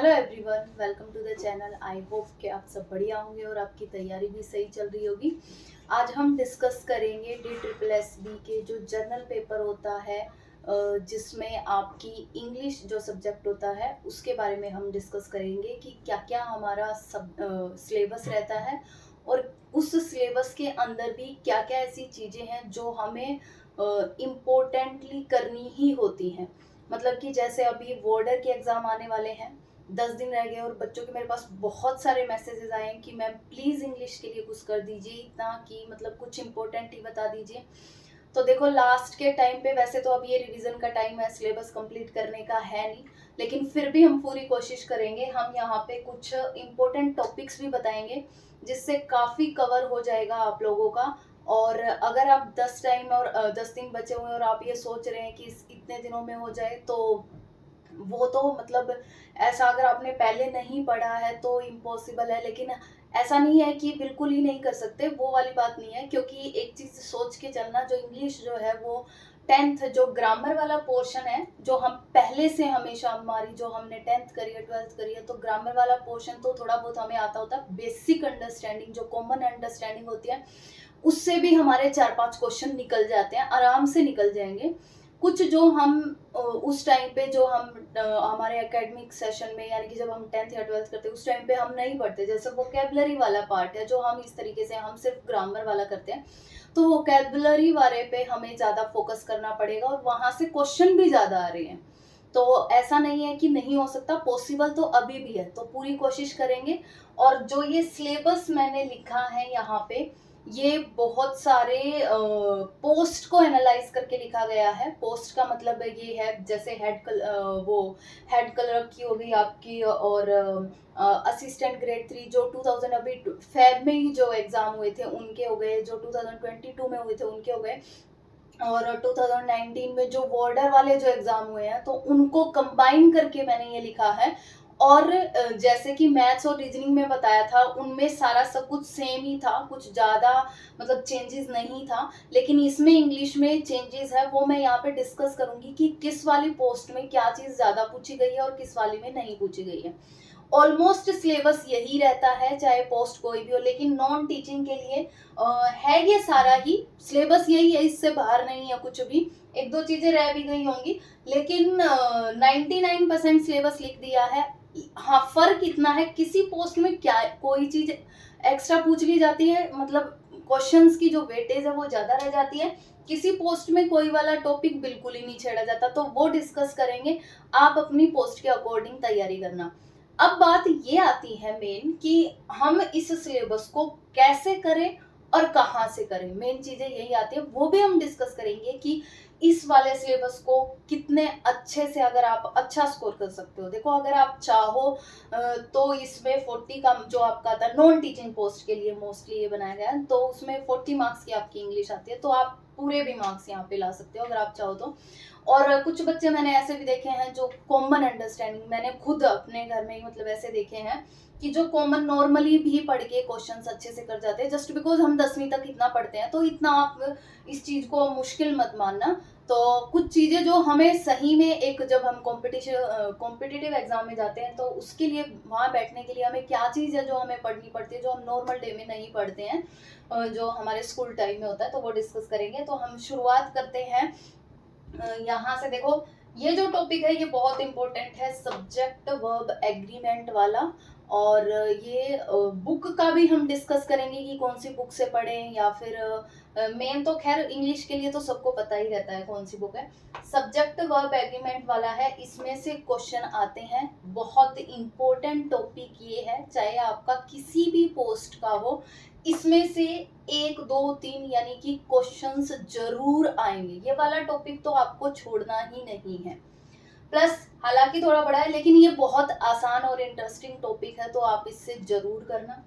Hello everyone, welcome to the channel. I hope कि आप सब बढ़िया होंगे और आपकी तैयारी भी सही चल रही होगी। आज हम डिस्कस करेंगे DSSB के जो जर्नल पेपर होता है, जिसमें आपकी इंग्लिश जो सब्जेक्ट होता है उसके बारे में हम डिस्कस करेंगे कि क्या क्या हमारा सब सिलेबस रहता है और उस सिलेबस के अंदर भी क्या क्या ऐसी चीज़ें हैं जो हमें इम्पोर्टेंटली करनी ही होती हैं। मतलब कि जैसे अभी बॉर्डर के एग्ज़ाम आने वाले हैं, 10 दिन रह गए और बच्चों के मेरे पास बहुत सारे मैसेजेस आए हैं कि मैम प्लीज़ इंग्लिश के लिए कुछ कर दीजिए, इतना कि मतलब कुछ इम्पोर्टेंट ही बता दीजिए। तो देखो, लास्ट के टाइम पे वैसे तो अब ये रिवीजन का टाइम है, सिलेबस कंप्लीट करने का है नहीं, लेकिन फिर भी हम पूरी कोशिश करेंगे। हम यहाँ पे कुछ इम्पोर्टेंट टॉपिक्स भी बताएंगे जिससे काफ़ी कवर हो जाएगा आप लोगों का। और अगर आप 10 दिन बचे हुए हैं और आप ये सोच रहे हैं कि इतने दिनों में हो जाए, तो वो तो मतलब ऐसा अगर आपने पहले नहीं पढ़ा है तो इम्पॉसिबल है। लेकिन ऐसा नहीं है कि बिल्कुल ही नहीं कर सकते, वो वाली बात नहीं है। क्योंकि एक चीज़ सोच के चलना, जो इंग्लिश जो है वो 10th जो ग्रामर वाला पोर्शन है, जो हम पहले से हमेशा हमारी जो हमने 10th करी है 12th करी है, तो ग्रामर वाला पोर्शन तो थोड़ा बहुत हमें आता होता है। बेसिक अंडरस्टैंडिंग जो कॉमन अंडरस्टैंडिंग होती है, उससे भी हमारे 4-5 क्वेश्चन निकल जाते हैं, आराम से निकल जाएंगे। कुछ जो हम उस टाइम पे जो हम हमारे एकेडमिक सेशन में, यानी कि जब हम 10th या 12th करते हैं उस टाइम पे हम नहीं पढ़ते, जैसे वोकेबलरी वाला पार्ट है जो हम इस तरीके से हम सिर्फ ग्रामर वाला करते हैं, तो वोकेबलरी वाले पे हमें ज़्यादा फोकस करना पड़ेगा और वहाँ से क्वेश्चन भी ज़्यादा आ रहे हैं। तो ऐसा नहीं है कि नहीं हो सकता, पॉसिबल तो अभी भी है, तो पूरी कोशिश करेंगे। और जो ये सिलेबस मैंने लिखा है यहाँ पे, ये बहुत सारे पोस्ट को एनालाइज करके लिखा गया है। पोस्ट का मतलब ये है, जैसे हेड कलर की हो गई आपकी, और असिस्टेंट ग्रेड 3 जो 2000 अभी फेब में ही जो एग्जाम हुए थे उनके हो गए, जो 2022 में हुए थे उनके हो गए, और 2019 में जो बॉर्डर वाले जो एग्जाम हुए हैं तो उनको कंबाइन करके मैंने ये लिखा है। और जैसे कि मैथ्स और रीजनिंग में बताया था, उनमें सारा सब कुछ सेम ही था, कुछ ज़्यादा मतलब चेंजेस नहीं था। लेकिन इसमें इंग्लिश में चेंजेस है, वो मैं यहाँ पे डिस्कस करूंगी कि किस वाली पोस्ट में क्या चीज़ ज़्यादा पूछी गई है और किस वाली में नहीं पूछी गई है। ऑलमोस्ट सिलेबस यही रहता है, चाहे पोस्ट कोई भी हो, लेकिन नॉन टीचिंग के लिए है ये सारा ही सिलेबस यही है, इससे बाहर नहीं है कुछ भी। एक दो चीजें रह भी गई होंगी, लेकिन 99% सिलेबस लिख दिया है। हाँ, फर्क इतना है, किसी पोस्ट में क्या कोई चीज एक्स्ट्रा पूछ ली जाती है, मतलब क्वेश्चंस की जो वेटेज है वो ज्यादा रह जाती है। किसी पोस्ट में कोई वाला टॉपिक बिल्कुल ही नहीं छेड़ा जाता, तो वो डिस्कस करेंगे। आप अपनी पोस्ट के अकॉर्डिंग तैयारी करना। अब बात ये आती है मेन कि हम इस सिलेबस को कैसे करें और कहाँ से करें। मेन चीजें यही आती है, वो भी हम डिस्कस करेंगे कि इस वाले सिलेबस को कितने अच्छे से अगर आप अच्छा स्कोर कर सकते हो। देखो, अगर आप चाहो तो इसमें 40 का जो आपका आता है नॉन टीचिंग पोस्ट के लिए, मोस्टली ये बनाया गया है, तो उसमें 40 मार्क्स की आपकी इंग्लिश आती है, तो आप पूरे भी मार्क्स यहाँ पे ला सकते हो अगर आप चाहो तो। और कुछ बच्चे मैंने ऐसे भी देखे हैं जो कॉमन अंडरस्टैंडिंग, मैंने खुद अपने घर में ही मतलब ऐसे देखे हैं कि जो कॉमन नॉर्मली भी पढ़ के क्वेश्चंस अच्छे से कर जाते हैं। जस्ट बिकॉज हम 10वीं तक इतना पढ़ते हैं, तो इतना आप इस चीज को मुश्किल मत मानना। तो कुछ चीजें जो हमें सही में, एक जब हम कॉम्पिटिटिव एग्जाम में जाते हैं तो उसके लिए वहां बैठने के लिए हमें क्या चीज है जो हमें पढ़नी पड़ती है, जो हम नॉर्मल डे में नहीं पढ़ते हैं, जो हमारे स्कूल टाइम में होता है, तो वो डिस्कस करेंगे। तो हम शुरुआत करते हैं यहाँ से। देखो, ये जो टॉपिक है ये बहुत इंपॉर्टेंट है, सब्जेक्ट वर्ब एग्रीमेंट वाला। और ये बुक का भी हम डिस्कस करेंगे कि कौन सी बुक से पढ़ें, या फिर मेन तो खैर इंग्लिश के लिए तो सबको पता ही रहता है कौन सी बुक है। सब्जेक्ट वर्ब एग्रीमेंट वाला है, इसमें से क्वेश्चन आते हैं। बहुत इंपॉर्टेंट टॉपिक ये है, चाहे आपका किसी भी पोस्ट का हो, इसमें से 1 2 3 यानी कि क्वेश्चंस जरूर आएंगे। ये वाला टॉपिक तो आपको छोड़ना ही नहीं है। प्लस हालांकि थोड़ा बड़ा है, लेकिन ये बहुत आसान और इंटरेस्टिंग टॉपिक है, तो आप इससे जरूर करना।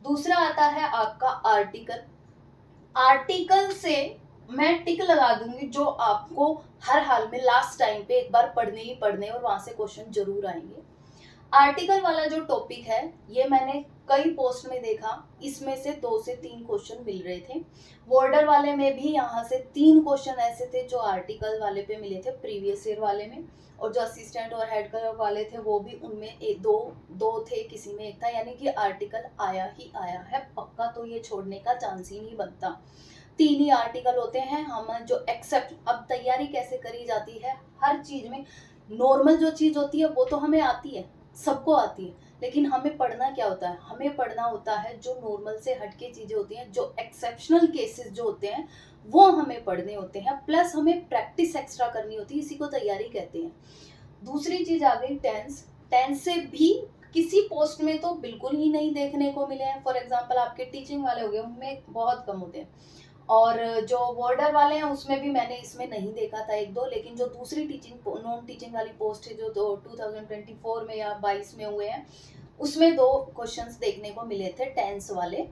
दूसरा आता है आपका आर्टिकल। आर्टिकल से मैं टिक लगा दूंगी, जो आपको हर हाल में लास्ट टाइम पे एक बार पढ़ने ही पढ़ने, और वहां से क्वेश्चन जरूर आएंगे। आर्टिकल वाला जो टॉपिक है ये मैंने कई पोस्ट में देखा, इसमें से 2 से 3 क्वेश्चन मिल रहे थे। बॉर्डर वाले में भी यहाँ से 3 क्वेश्चन ऐसे थे जो आर्टिकल वाले पे मिले थे प्रीवियस ईयर वाले में, और जो असिस्टेंट और हेड क्लर्क वाले थे वो भी उनमें एक दो थे, किसी में एक था, यानी कि आर्टिकल आया ही आया है पक्का, तो ये छोड़ने का चांस ही नहीं बनता। 3 ही आर्टिकल होते हैं। हम जो एक्सेप्ट, अब तैयारी कैसे करी जाती है हर चीज में, नॉर्मल जो चीज होती है वो तो हमें आती है, सबको आती है, लेकिन हमें पढ़ना क्या होता है, हमें पढ़ना होता है जो नॉर्मल से हटके चीजें होती हैं, जो एक्सेप्शनल केसेस जो होते हैं वो हमें पढ़ने होते हैं, प्लस हमें प्रैक्टिस एक्स्ट्रा करनी होती है, इसी को तैयारी कहते हैं। दूसरी चीज आ गई टेंस। टेंस से भी किसी पोस्ट में तो बिल्कुल ही नहीं देखने को मिले हैं। फॉर एग्जाम्पल आपके टीचिंग वाले हो गए, उनमें बहुत कम होते हैं, और जो बॉर्डर वाले हैं उसमें भी मैंने इसमें नहीं देखा था एक दो, लेकिन जो दूसरी टीचिंग नॉन टीचिंग वाली पोस्ट है जो 2024 में या 22 में हुए हैं, उसमें 2 क्वेश्चंस देखने को मिले थे टेंस वाले,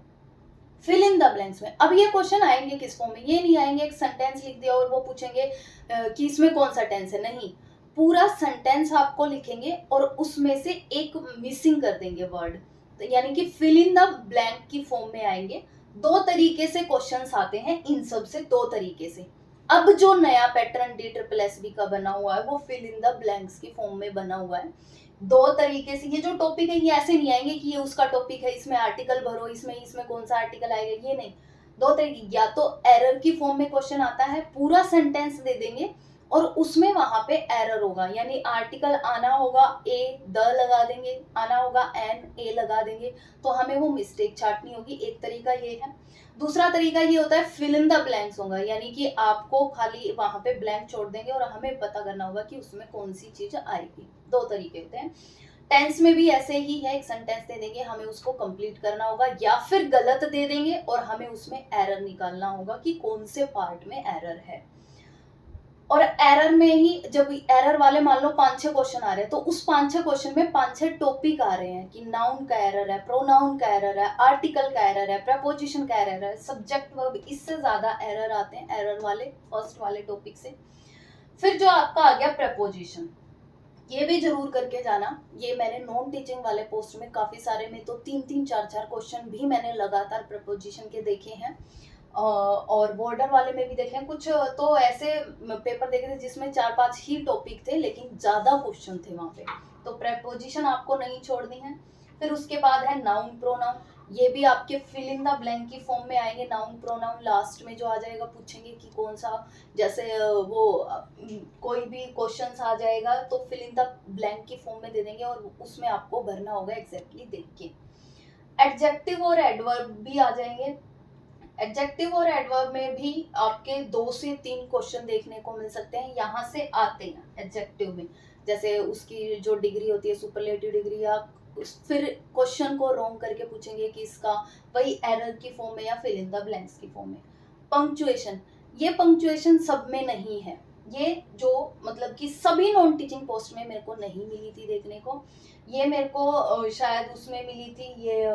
फिल इन द ब्लैंक्स में। अब ये क्वेश्चन आएंगे किस फॉर्म में, ये नहीं आएंगे एक सेंटेंस लिख दिया और वो पूछेंगे कि इसमें कौन सा टेंस है, नहीं, पूरा सेंटेंस आपको लिखेंगे और उसमें से एक मिसिंग कर देंगे वर्ड, यानी कि फिल इन द ब्लैंक की फॉर्म में आएंगे। 2 तरीके से क्वेश्चंस आते हैं, इन सब से 2 तरीके से। अब जो नया पैटर्न DSSB का बना हुआ है वो फिल इन द ब्लैंक्स की फॉर्म में बना हुआ है। 2 तरीके से ये जो टॉपिक है ये ऐसे नहीं आएंगे कि ये उसका टॉपिक है, इसमें आर्टिकल भरो, इसमें कौन सा आर्टिकल आएगा, ये नहीं। 2 तरीके, या तो एरर की फॉर्म में क्वेश्चन आता है, पूरा सेंटेंस दे देंगे और उसमें वहां पे एरर होगा, यानी आर्टिकल आना होगा ए द लगा देंगे, आना होगा एन ए लगा देंगे, तो हमें वो मिस्टेक छाटनी होगी। एक तरीका ये है। दूसरा तरीका ये होता है फिल इन द ब्लैंक्स होगा, यानी कि आपको खाली वहां पे ब्लैंक छोड़ देंगे और हमें पता करना होगा कि उसमें कौन सी चीज आएगी। 2 तरीके होते हैं। टेंस में भी ऐसे ही है, एक सेंटेंस दे देंगे, हमें उसको कंप्लीट करना होगा, या फिर गलत दे देंगे और हमें उसमें एरर निकालना होगा कि कौन से पार्ट में एरर है। और एरर में ही जब एरर वाले मान लो 5-6 क्वेश्चन आ रहे हैं, तो उस 5-6 क्वेश्चन में 5-6 टॉपिक आ रहे हैं कि नाउन का एरर है, प्रोनाउन का एरर है, आर्टिकल का एरर है, प्रेपोजिशन का एरर है, सब्जेक्ट वर्ब, इससे ज्यादा एरर आते हैं एरर वाले फर्स्ट वाले टॉपिक से। फिर जो आपका आ गया प्रेपोजिशन, ये भी जरूर करके जाना। ये मैंने नॉन टीचिंग वाले पोस्ट में काफी सारे में तो 3-3 4-4 क्वेश्चन भी मैंने लगातार प्रेपोजिशन के देखे हैं, और बॉर्डर वाले में भी देखे हैं। कुछ तो ऐसे पेपर देखे थे जिसमें 4-5 ही टॉपिक थे लेकिन ज्यादा क्वेश्चन थे वहां पे, तो प्रेपोजिशन आपको नहीं छोड़नी है। फिर उसके बाद है नाउन प्रोनाउन, ये भी आपके फिल इन द ब्लैंक की फॉर्म में आएंगे। नाउन प्रोनाउन लास्ट में जो आ जाएगा पूछेंगे कि कौन सा, जैसे वो कोई भी क्वेश्चन आ जाएगा तो फिल इन द ब्लैंक की फॉर्म में दे देंगे और उसमें आपको भरना होगा एग्जैक्टली देख के। एडजेक्टिव और एडवर्ब भी आ जाएंगे। एडजेक्टिव और एडवर्ब में भी आपके 2 से 3 क्वेश्चन देखने को मिल सकते हैं, यहाँ से आते हैं एडजेक्टिव में, जैसे उसकी जो डिग्री होती है सुपरलेटिव डिग्री, या फिर क्वेश्चन को रॉन्ग करके पूछेंगे कि इसका वही एरर की फॉर्म में या फिल इन द ब्लैंक्स की फॉर्म में। पंक्चुएशन, ये पंक्चुएशन सब में नहीं है, ये जो मतलब कि सभी नॉन टीचिंग पोस्ट में मेरे को नहीं मिली थी देखने को, ये मेरे को शायद उसमें मिली थी, ये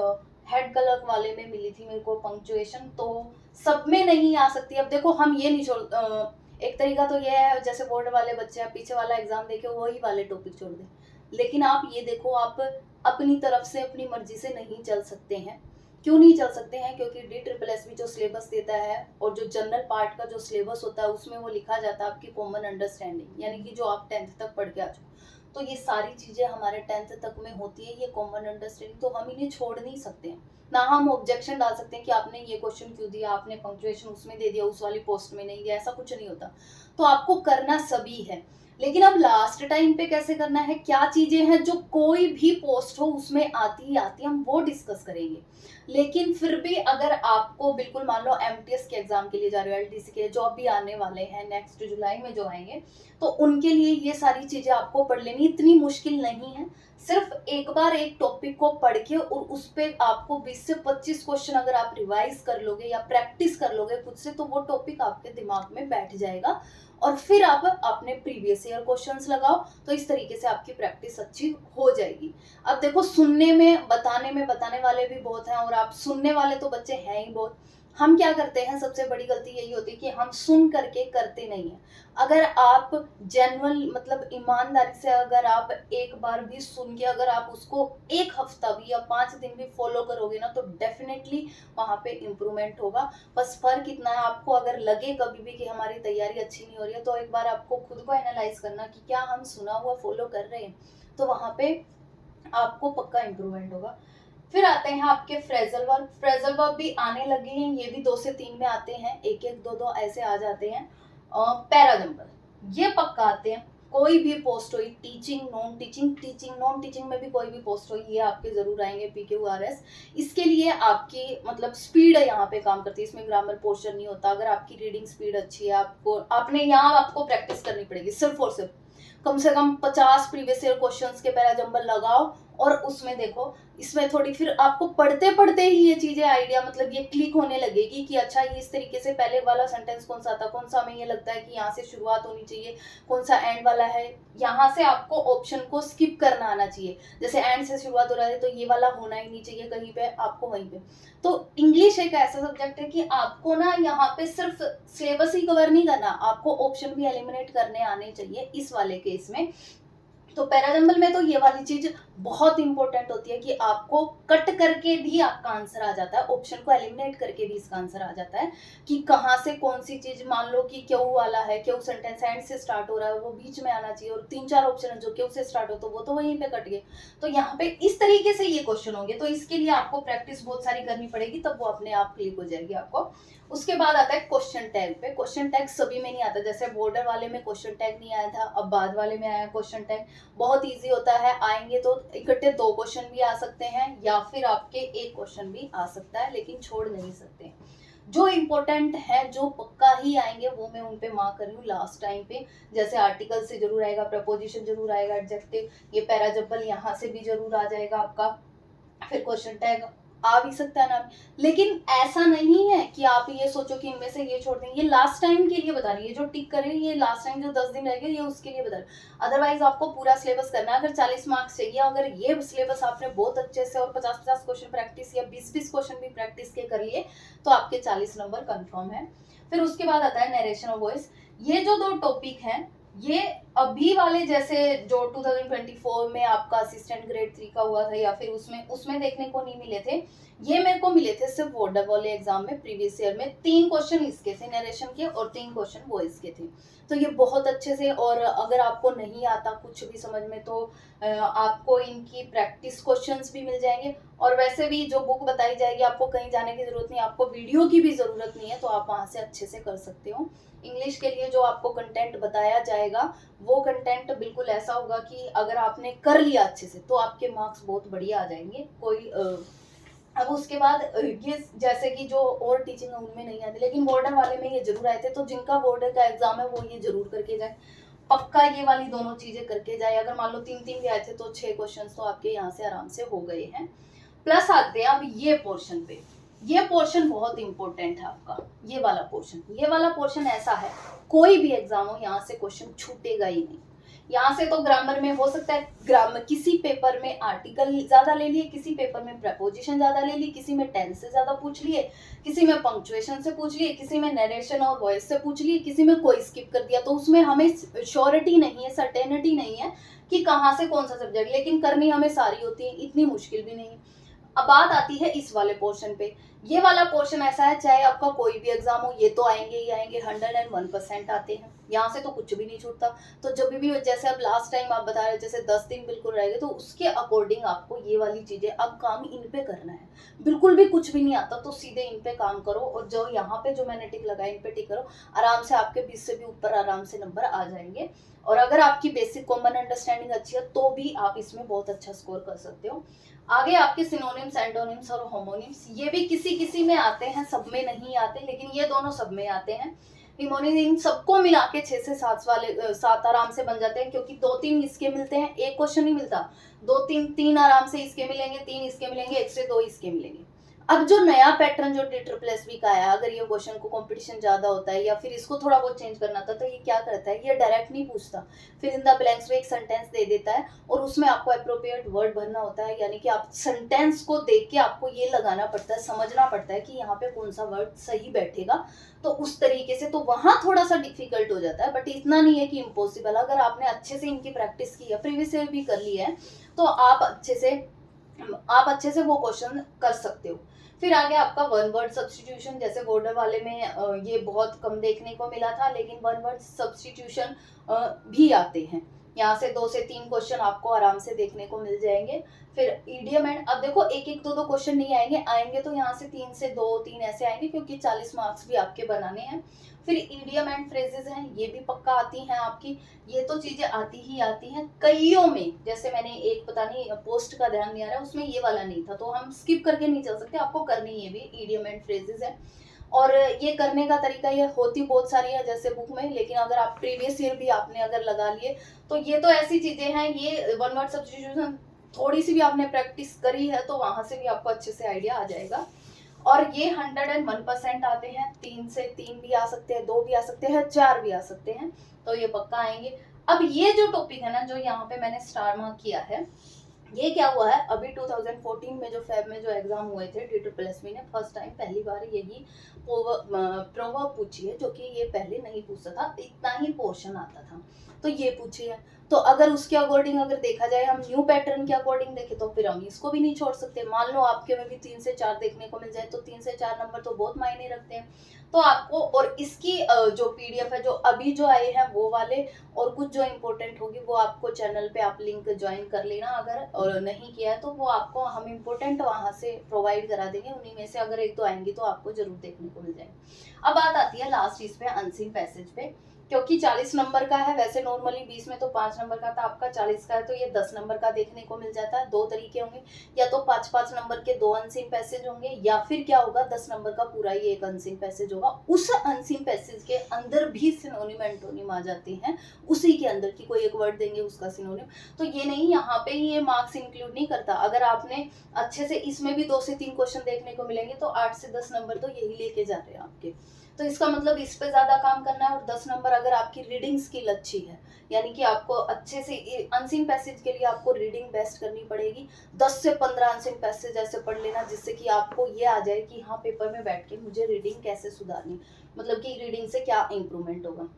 हेड क्लर्क वाले में मिली थी मेरे को पंक्चुएशन, तो सब में नहीं आ सकती। अब देखो हम ये नहीं छोड़, एक तरीका तो ये है जैसे बोर्ड वाले बच्चे हैं पीछे वाला एग्जाम देखे वही वाले टॉपिक छोड़ दें, लेकिन आप ये देखो आप अपनी तरफ से अपनी मर्जी से नहीं चल सकते हैं। क्यों नहीं चल सकते हैं? क्योंकि DSSB जो सिलेबस देता है और जो जनरल पार्ट का जो सिलेबस होता है उसमें वो लिखा जाता है आपकी कॉमन अंडरस्टैंडिंग, यानी कि जो आप 10th तक पढ़ के आ जाओ, तो ये सारी चीजें हमारे 10th तक में होती है, ये कॉमन अंडरस्टैंडिंग, तो हम इन्हें छोड़ नहीं सकते हैं। ना हम ऑब्जेक्शन डाल सकते हैं कि आपने ये क्वेश्चन क्यों दिया, आपने पंक्चुएशन उसमें दे दिया उस वाली पोस्ट में नहीं दिया, ऐसा कुछ नहीं होता। तो आपको करना सभी है, लेकिन अब लास्ट टाइम पे कैसे करना है, क्या चीजें हैं जो कोई भी पोस्ट हो उसमें आती ही आती है, हम वो डिस्कस करेंगे। लेकिन फिर भी अगर आपको बिल्कुल मान लो MTS के एग्जाम के लिए जा रहे हो, LTC के जो अभी आने वाले हैं नेक्स्ट जुलाई में जो आएंगे, तो उनके लिए ये सारी चीजें आपको पढ़ लेनी इतनी मुश्किल नहीं है। सिर्फ एक बार एक टॉपिक को पढ़ के और उस पर आपको 20 से 25 क्वेश्चन अगर आप रिवाइज कर लोगे या प्रैक्टिस कर लोगे खुद से, तो वो टॉपिक आपके दिमाग में बैठ जाएगा और फिर आप अपने प्रीवियस ईयर क्वेश्चंस लगाओ, तो इस तरीके से आपकी प्रैक्टिस अच्छी हो जाएगी। अब देखो सुनने में बताने वाले भी बहुत हैं और आप सुनने वाले तो बच्चे हैं ही बहुत, हम क्या करते हैं, सबसे बड़ी गलती यही होती है कि हम सुन करके करते नहीं है। अगर आप जेन्युइन मतलब ईमानदारी से अगर आप एक बार भी सुन के अगर आप उसको 1 हफ्ता भी या 5 दिन भी फॉलो करोगे ना, तो डेफिनेटली वहाँ पे इम्प्रूवमेंट होगा। बस फ़र्क इतना है, आपको अगर लगे कभी भी कि हमारी तैयारी अच्छी नहीं हो रही है, तो एक बार आपको खुद को एनालाइज़ करना कि क्या हम सुना हुआ फॉलो कर रहे हैं, तो वहाँ पे आपको पक्का इम्प्रूवमेंट होगा। फिर आते हैं आपके फ्रेजल वर्ब। फ्रेजल वर्ब भी आने लगे हैं, ये भी 2 से 3 में आते हैं, 1-1 2-2 ऐसे आ जाते हैं। पैराजंबल ये पक्का आते हैं। कोई भी पोस्ट हुई, teaching, non teaching, teaching, non teaching में भी कोई भी पोस्ट हुई, ये आपके जरूर आएंगे PQRS। इसके लिए आपकी मतलब स्पीड यहाँ पे काम करती है, इसमें ग्रामर पोर्शन नहीं होता। अगर आपकी रीडिंग स्पीड अच्छी है, आपने यहाँ आपको प्रैक्टिस करनी पड़ेगी सिर्फ और सिर्फ कम से कम 50 प्रीवियस ईयर क्वेश्चंस के पैराजंबल लगाओ और उसमें देखो। इसमें थोड़ी फिर आपको पढ़ते पढ़ते ही ये चीजें आइडिया मतलब ये क्लिक होने लगेगी कि अच्छा ये इस तरीके से पहले वाला सेंटेंस कौन सा था, कौन सा हमें ये लगता है कि यहाँ से शुरुआत होनी चाहिए, कौन सा एंड वाला है। यहाँ से आपको ऑप्शन को स्किप करना आना चाहिए। जैसे एंड से शुरुआत हो रहा है तो ये वाला होना ही नहीं चाहिए कहीं पे, आपको वहीं पे। तो इंग्लिश एक ऐसा सब्जेक्ट है कि आपको ना यहाँ पे सिर्फ सिलेबस ही कवर नहीं करना, आपको ऑप्शन भी एलिमिनेट करने आने चाहिए इस वाले केस में। तो पैराजंबल में तो ये वाली चीज बहुत इंपॉर्टेंट होती है कि आपको कट करके भी आपका आंसर आ जाता है, ऑप्शन को एलिमिनेट करके भी इसका आंसर आ जाता है कि कहाँ से कौन सी चीज, मान लो कि क्यों वाला है, क्यों सेंटेंस एंड से स्टार्ट हो रहा है, वो बीच में आना चाहिए, और 3-4 ऑप्शन है जो क्यों से स्टार्ट हो, तो वो तो वहीं पे कट गए। तो यहाँ पे इस तरीके से ये क्वेश्चन होंगे, तो इसके लिए आपको प्रैक्टिस बहुत सारी करनी पड़ेगी, तब वो अपने आप क्लिक हो जाएगी आपको। उसके बाद आता है क्वेश्चन टैग पे। क्वेश्चन टैग सभी में नहीं आता, जैसे बॉर्डर वाले में क्वेश्चन टैग नहीं आया था, अब बाद वाले में आया क्वेश्चन टैग। बहुत इजी होता है, आएंगे तो इकट्ठे 2 क्वेश्चन भी आ सकते हैं या फिर आपके 1 क्वेश्चन भी आ सकता है, लेकिन छोड़ नहीं सकते। जो इम्पोर्टेंट है, जो पक्का ही आएंगे, वो मैं उन पे मार्क कर रही हूँ लास्ट टाइम पे। जैसे आर्टिकल से जरूर आएगा, प्रपोजिशन जरूर आएगा, एडजेक्टिव, ये पैराजंबल यहाँ से भी जरूर आ जाएगा आपका। फिर क्वेश्चन टैग आ भी सकता है ना, लेकिन ऐसा नहीं है कि आप ये सोचो कि इनमें से ये छोड़ देंगे। ये लास्ट टाइम के लिए बता रही है, जो टिक करें ये लास्ट टाइम जो 10 दिन रह गए ये उसके लिए बता रही है। अदरवाइज आपको पूरा सिलेबस करना है। अगर 40 मार्क्स चाहिए, अगर ये सिलेबस आपने बहुत अच्छे से और 50-50 क्वेश्चन प्रैक्टिस या 20-20 क्वेश्चन भी प्रैक्टिस के कर लिए, तो आपके 40 नंबर कंफर्म है। फिर उसके बाद आता है नरेशन और वॉइस। ये जो 2 टॉपिक हैं, ये अभी वाले जैसे जो 2024 में आपका असिस्टेंट ग्रेड 3 का हुआ था या फिर उसमें देखने को नहीं मिले थे, ये मेरे को मिले थे सिर्फ बॉर्डर वाले एग्जाम में प्रीवियस ईयर में। 3 क्वेश्चन इसके थे नरेशन के और 3 क्वेश्चन वॉइस के थे। तो ये बहुत अच्छे से, और अगर आपको नहीं आता कुछ भी समझ में, तो आपको इनकी प्रैक्टिस क्वेश्चंस भी मिल जाएंगे। और वैसे भी जो बुक बताई जाएगी, आपको कहीं जाने की जरूरत नहीं, आपको वीडियो की भी जरूरत नहीं है, तो आप वहां से अच्छे से कर सकते हो। इंग्लिश के लिए जो आपको कंटेंट बताया जाएगा, वो कंटेंट बिल्कुल ऐसा होगा कि अगर आपने कर लिया अच्छे से, तो आपके मार्क्स बहुत बढ़िया आ जाएंगे। कोई अब उसके बाद ये जैसे कि जो और टीचिंग है उनमें नहीं आती, लेकिन बॉर्डर वाले में ये जरूर आए थे। तो जिनका बॉर्डर का एग्जाम है वो ये जरूर करके जाए, पक्का ये वाली दोनों चीजें करके जाए। अगर मान लो 3-3 भी आए थे तो 6 क्वेश्चन तो आपके यहाँ से आराम से हो गए हैं। प्लस आते हैं अब ये पोर्शन पे। ये पोर्शन बहुत इंपॉर्टेंट है आपका, ये वाला पोर्शन। ये वाला पोर्शन ऐसा है, कोई भी एग्जाम हो यहाँ से क्वेश्चन छूटेगा ही नहीं। यहाँ से तो ग्रामर में हो सकता है, ग्रामर किसी पेपर में आर्टिकल ज्यादा ले लिए, किसी पेपर में प्रपोजिशन ज्यादा ले ली, किसी में टेंस से ज्यादा पूछ लिए, किसी में पंक्चुएशन से पूछ लिए, किसी में नरेशन और वॉइस से पूछ लिए, किसी में कोई स्किप कर दिया। तो उसमें हमें श्योरिटी नहीं है, सर्टेनिटी नहीं है कि कहाँ से कौन सा सब्जेक्ट, लेकिन करनी हमें सारी होती है, इतनी मुश्किल भी नहीं है। अब बात आती है इस वाले पोर्शन पे। ये वाला पोर्शन ऐसा है, चाहे आपका कोई भी एग्जाम हो, ये तो आएंगे ही आएंगे, 101% आते हैं, यहाँ से तो कुछ भी नहीं छूटता। तो जब भी जैसे अब लास्ट टाइम आप बता रहे जैसे 10 दिन बिल्कुल रहेंगे, तो उसके अकॉर्डिंग आपको ये वाली चीजें अब काम इन पे करना है। बिल्कुल भी कुछ भी नहीं आता तो सीधे इन पे काम करो, और जो यहाँ पे जो मैंने टिक लगाया इन पे टिक करो, आराम से आपके 20 से भी ऊपर आराम से नंबर आ जाएंगे। और अगर आपकी बेसिक कॉमन अंडरस्टैंडिंग अच्छी है तो भी आप इसमें बहुत अच्छा स्कोर कर सकते हो। आगे आपके सिनोनिम्स, एंटोनिम्स और होमोनिम्स, ये भी किसी किसी में आते हैं, सब में नहीं आते, लेकिन ये दोनों सब में आते हैं। इन सबको मिला के 6 से 7 वाले 7 आराम से बन जाते हैं, क्योंकि 2-3 इसके मिलते हैं, एक क्वेश्चन नहीं मिलता। 2-3 आराम से इसके मिलेंगे, 3 इसके मिलेंगे, 1 से 2 इसके मिलेंगे। अब जो नया पैटर्न जो DSSB का आया, अगर ये क्वेश्चन को कंपटीशन ज्यादा होता है या फिर इसको थोड़ा बहुत चेंज करना था, तो ये क्या करता है, ये डायरेक्ट नहीं पूछता, फिर इन द ब्लैंक्स में एक सेंटेंस दे देता है और उसमें आपको अप्रोप्रिएट वर्ड भरना होता है, यानी कि आप सेंटेंस को देख के आपको ये लगाना पड़ता है, समझना पड़ता है कि यहाँ पे कौन सा वर्ड सही बैठेगा। तो उस तरीके से तो वहां थोड़ा सा डिफिकल्ट हो जाता है, बट इतना नहीं है कि इम्पॉसिबल। अगर आपने अच्छे से इनकी प्रैक्टिस की है, प्रीवियस ईयर भी कर ली है, तो आप अच्छे से वो क्वेश्चन कर सकते हो। फिर आ गया आपका वन वर्ड सब्स्टिट्यूशन। जैसे बॉर्डर वाले में ये बहुत कम देखने को मिला था, लेकिन वन वर्ड सब्स्टिट्यूशन भी आते हैं। यहाँ से 2 से 3 क्वेश्चन आपको आराम से देखने को मिल जाएंगे। फिर ईडियम एंड, अब देखो एक एक दो क्वेश्चन नहीं आएंगे, आएंगे तो यहाँ से 3 से 2 3 ऐसे आएंगे, क्योंकि 40 मार्क्स भी आपके बनाने हैं। फिर ईडियम एंड फ्रेजेस हैं, ये भी पक्का आती हैं आपकी। ये तो चीजें आती ही आती हैं कईयों में। जैसे मैंने एक पता नहीं पोस्ट का ध्यान नहीं आ रहा है, उसमें ये वाला नहीं था, तो हम स्किप करके नहीं चल सकते, आपको करनी ये भी ईडियम एंड फ्रेजेस है। और ये करने का तरीका, ये होती बहुत सारी है जैसे बुक में, लेकिन अगर आप प्रीवियस ईयर भी आपने अगर लगा लिए, तो ये तो ऐसी चीजें हैं, ये वन वर्ड सब्स्टिट्यूशन थोड़ी सी भी आपने प्रैक्टिस करी है तो वहां से भी आपको अच्छे से आइडिया आ जाएगा। और ये 101% आते हैं, 3 से 3 भी आ सकते हैं, 2 भी आ सकते हैं, 4 भी आ सकते हैं, तो ये पक्का आएंगे। अब ये जो टॉपिक है ना, जो यहाँ पे मैंने स्टार मार्क किया है, ये क्या हुआ है, अभी 2014 में जो फेब में जो एग्जाम हुए थे, DSSB ने फर्स्ट टाइम पहली बार यही प्रोवर्ब पूछी है, जो कि ये पहले नहीं पूछता था, इतना ही पोर्शन आता था, तो ये पूछी है। तो अगर उसके अकॉर्डिंग अगर देखा जाए, हम न्यू पैटर्न के अकॉर्डिंग देखें, तो फिर हम इसको भी नहीं छोड़ सकते। मान लो आपके में भी 3 से 4 देखने को मिल जाए, तो 3 से 4 नंबर तो बहुत मायने रखते हैं। तो आपको, और इसकी जो PDF है, जो अभी जो आए हैं वो वाले, और कुछ जो इम्पोर्टेंट होगी वो आपको चैनल पे आप लिंक ज्वाइन कर लेना, अगर और नहीं किया है तो वो आपको हम इम्पोर्टेंट वहां से प्रोवाइड करा देंगे, उन्हीं में से अगर एक दो आएंगी तो आपको जरूर देखने को मिल जाएंगे। अब बात आती है लास्ट इस पे, अनसीन पैसेज पे। क्योंकि 40 नंबर का है, वैसे नॉर्मली 20 में तो 5 नंबर का था, आपका 40 का है, तो ये 10 नंबर का देखने को मिल जाता है। 2 तरीके होंगे, या तो 5-5 नंबर के 2 अनसीन पैसेज होंगे, या फिर क्या होगा, 10 नंबर का पूरा ही एक अनसीन पैसेज होगा। उस अनसीन पैसेज के अंदर भी सिनोनिम एंटोनिम आ जाते हैं, उसी के अंदर की कोई एक वर्ड देंगे उसका सिनोनिम। तो ये नहीं, यहाँ पे ही ये मार्क्स इंक्लूड नहीं करता। अगर आपने अच्छे से, इसमें भी 2 से 3 क्वेश्चन देखने को मिलेंगे, तो 8 से 10 नंबर तो यही लेके जा रहे हैं आपके। तो इसका मतलब इस पे ज्यादा काम करना है। और 10 नंबर अगर आपकी रीडिंग स्किल अच्छी है, यानी कि आपको अच्छे से अनसीन पैसेज के लिए आपको रीडिंग बेस्ट करनी पड़ेगी। 10 से 15 अनसीन पैसेज ऐसे पढ़ लेना, जिससे कि आपको ये आ जाए कि हाँ, पेपर में बैठ के मुझे रीडिंग कैसे सुधारनी, मतलब कि रीडिंग से क्या इंप्रूवमेंट होगा।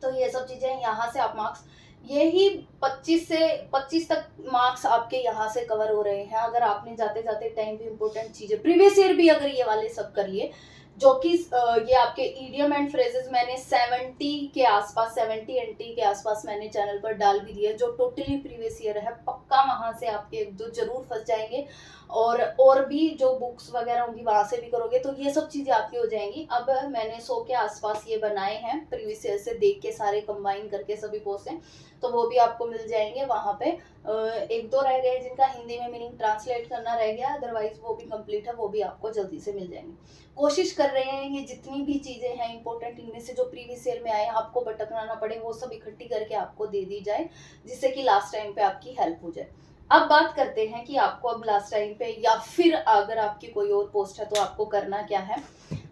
तो ये सब चीजें यहाँ से आप मार्क्स, यही 25 तक मार्क्स आपके यहाँ से कवर हो रहे हैं। अगर आपने जाते जाते टाइम भी इंपॉर्टेंट चीजें प्रीवियस ईयर भी अगर ये वाले सब कर लिए, जो कि ये आपके इडियम एंड फ्रेजेस मैंने 70 के आसपास, 70-80 के आसपास मैंने चैनल पर डाल भी दिया, जो टोटली प्रीवियस ईयर है। पक्का वहां से आपके एक दो जरूर फंस जाएंगे, और भी जो बुक्स वगैरह होंगी वहां से भी करोगे तो ये सब चीजें आपकी हो जाएंगी। अब मैंने 100 के आसपास ये बनाए हैं, प्रीवियस ईयर से देख के सारे कंबाइन करके सभी पोस्ट हैं, तो वो भी आपको मिल जाएंगे वहां पे। एक दो रह गए जिनका हिंदी में मीनिंग ट्रांसलेट करना रह गया, अदरवाइज वो भी कंप्लीट है, वो भी आपको जल्दी से मिल जाएंगे। कोशिश कर रहे हैं ये जितनी भी चीजें हैं इंपॉर्टेंट, इनमें से जो प्रीवियस ईयर में आए आपको भटकना ना पड़े, वो सब इकट्ठी करके आपको दे दी जाए, जिससे कि लास्ट टाइम पे आपकी हेल्प हो जाए। अब बात करते हैं कि आपको अब लास्ट टाइम पे, या फिर अगर आपकी कोई और पोस्ट है तो आपको करना क्या है।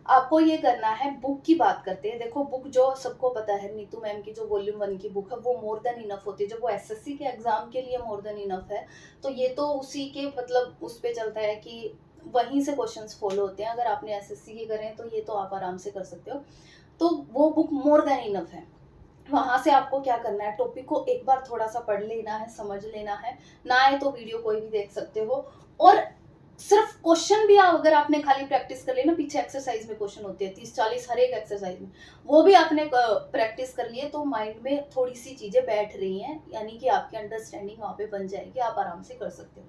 आपको ये करना है, बुक की बात करते हैं। देखो बुक जो सबको पता है, नीतू मैम की जो वॉल्यूम 1 की बुक है वो मोर देन इनफ होती है। जब वो एसएससी के एग्जाम के लिए मोर देन इनफ है, तो ये तो उसी के मतलब उस पे चलता है कि वहीं से क्वेश्चंस फॉलो होते हैं। अगर आपने एसएससी के करें तो ये तो आप आराम से कर सकते हो, तो वो बुक मोर देन इनफ है। वहां से आपको क्या करना है, टॉपिक को एक बार थोड़ा सा पढ़ लेना है, समझ लेना है, ना आए तो वीडियो कोई भी देख सकते हो। और सिर्फ क्वेश्चन भी अगर आपने खाली प्रैक्टिस कर लिया ना, पीछे एक्सरसाइज में क्वेश्चन होते हैं 30-40 हर एक एक्सरसाइज में, वो भी आपने प्रैक्टिस कर लिए तो माइंड में थोड़ी सी चीजें बैठ रही हैं, यानी कि आपकी अंडरस्टैंडिंग वहां पे बन जाएगी, आप आराम से कर सकते हो।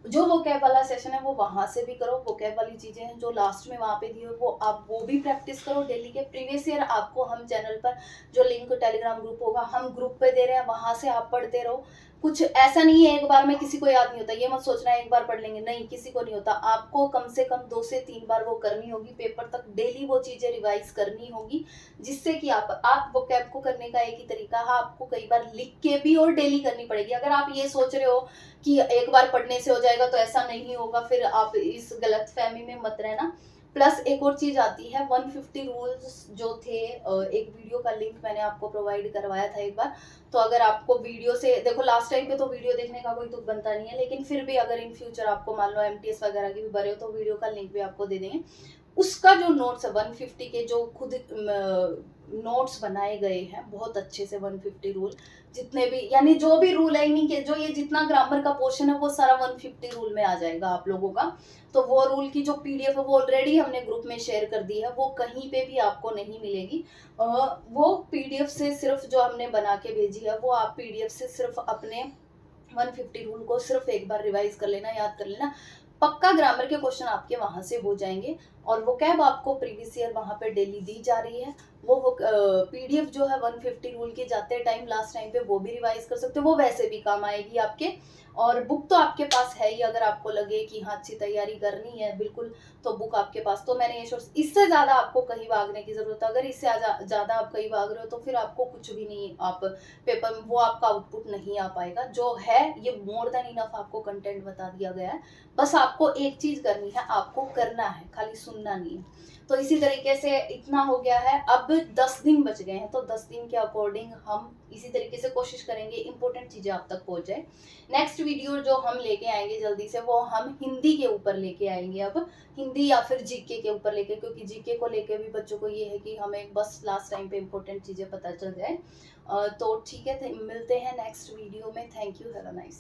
जो वोकैब वाला सेशन है वो वहां से भी करो, वोकैब वाली चीजें हैं जो लास्ट में वहां पे दी हो वो आप वो भी प्रैक्टिस करो डेली के। प्रीवियस ईयर आपको हम चैनल पर जो लिंक टेलीग्राम ग्रुप होगा हम ग्रुप पे दे रहे हैं, वहां से आप पढ़ते रहो। कुछ ऐसा नहीं है एक बार में किसी को याद नहीं होता, ये मत सोचना एक बार पढ़ लेंगे, नहीं, किसी को नहीं होता। आपको कम से कम 2 से 3 बार वो करनी होगी, पेपर तक डेली वो चीजें रिवाइज करनी होगी, जिससे कि आप वोकैब को करने का एक ही तरीका है, आपको कई बार लिख के भी और डेली करनी पड़ेगी। अगर आप ये सोच रहे हो कि एक बार पढ़ने से हो जाएगा, तो ऐसा नहीं होगा, फिर आप इस गलतफहमी में मत रहना। प्लस एक और चीज आती है, 150 रूल्स जो थे, एक वीडियो का लिंक मैंने आपको प्रोवाइड करवाया था एक बार। तो अगर आपको वीडियो से देखो, लास्ट टाइम पे तो वीडियो देखने का कोई तुक बनता नहीं है, लेकिन फिर भी अगर इन फ्यूचर आपको मान लो एमटीएस वगैरह की भी भरे हो, तो वीडियो का लिंक भी आपको दे देंगे। उसका जो नोट्स है 150 के, जो खुद नोट्स बनाए गए हैं बहुत अच्छे से, 150 रूल जितने भी, यानी जो भी रूल है, इन्हीं के जो ये जितना ग्रामर का पोर्शन है वो सारा 150 रूल में आ जाएगा आप लोगों का। तो वो रूल की जो पीडीएफ है वो ऑलरेडी हमने ग्रुप में शेयर कर दी है, वो कहीं पे भी आपको नहीं मिलेगी। वो पीडीएफ से सिर्फ जो हमने बना के भेजी है, वो आप पीडीएफ से सिर्फ अपने 150 रूल को सिर्फ एक बार रिवाइज कर लेना, याद कर लेना, पक्का ग्रामर के क्वेश्चन आपके वहां से हो जाएंगे। और वो कैब आपको प्रीवियस ईयर वहां पे डेली दी जा रही है। वो पीडीएफ जो है 150 रूल के जाते टाइम लास्ट टाइम पे वो भी रिवाइज कर सकते हो, वो वैसे भी काम आएगी आपके। और बुक तो आपके पास है ही, अगर आपको लगे कि हाँ अच्छी तैयारी करनी है बिल्कुल, तो बुक आपके पास, तो मैंने ये सोच, इससे ज्यादा आपको कहीं भागने की जरूरत है। अगर इससे ज्यादा आप कहीं भाग रहे हो तो फिर आपको कुछ भी नहीं, आप पेपर में वो आपका आउटपुट नहीं आ पाएगा। जो है ये मोर देन इनफ आपको कंटेंट बता दिया गया है, बस आपको एक चीज करनी है, आपको करना है, खाली सुनना नहीं है। तो इसी तरीके से इतना हो गया है, अब 10 दिन बच गए हैं, तो 10 दिन के अकॉर्डिंग हम इसी तरीके से कोशिश करेंगे इंपॉर्टेंट चीजें आप तक पहुंच जाए। नेक्स्ट वीडियो जो हम लेके आएंगे जल्दी से, वो हम हिंदी के ऊपर लेके आएंगे, अब हिंदी या फिर जीके के ऊपर लेके, क्योंकि जीके को लेके भी बच्चों को ये है कि हमें बस लास्ट टाइम पे इंपॉर्टेंट चीजें पता चल जाए। तो ठीक है, मिलते हैं नेक्स्ट वीडियो में। Thank you, have a nice.